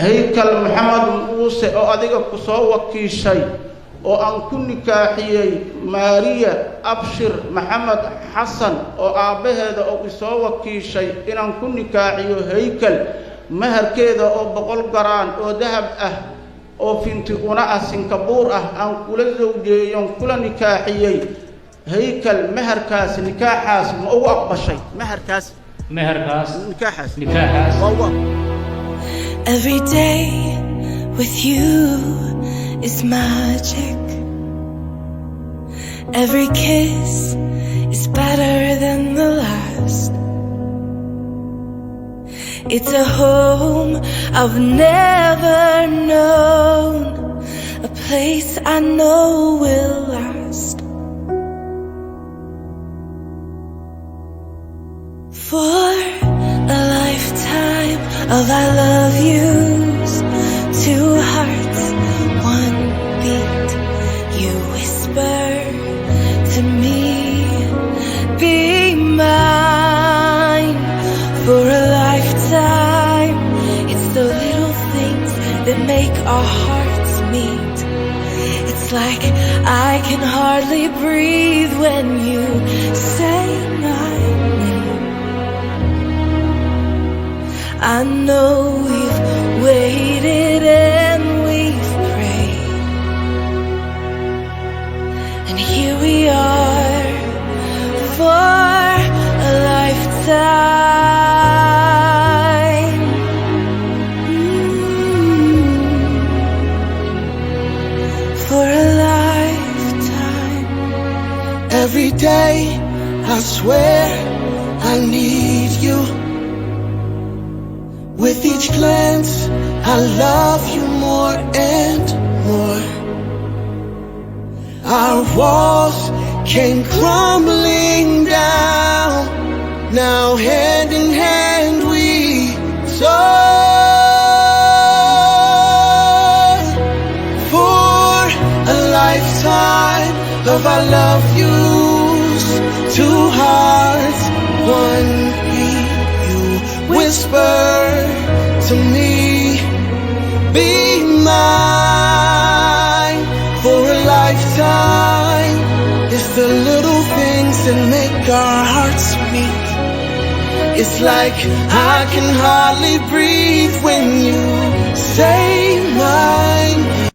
Haykal Maxamed Muuse oo adiga ku soo wakiishay oo aan ku nikaaxiyay Maariya Abshir Maxamed Xasan oo aabaheeda oo isoo wakiishay inaan ku nikaaxiyo Haykal maharkeeda oo 100 garaan oo dahab ah oo finti una Singapore aan kula zawjeeyon kula nikaaxiyay Haykal maharkaas nikaaxaas ma ugu aqbashay maharkaas nikaaxaas Every day with you is magic. Every kiss is better than the last. It's a home I've never known, a place I know will last. For a lifetime of I love yous, 2 hearts, 1 beat. You whisper to me, be mine. For a lifetime, it's the little things that make our hearts meet. It's like I can hardly breathe when you say my name. I know we've waited and we've prayed, and here we are for a lifetime. For a lifetime. Every day I swear I need you. With each glance, I love you more and more. Our walls came crumbling down. Now hand in hand we soar. For a lifetime of I love yous, 2 hearts, 1 beat. You whisper to me, be mine. For a lifetime, it's the little things that make our hearts meet. It's like I can hardly breathe when you say my name.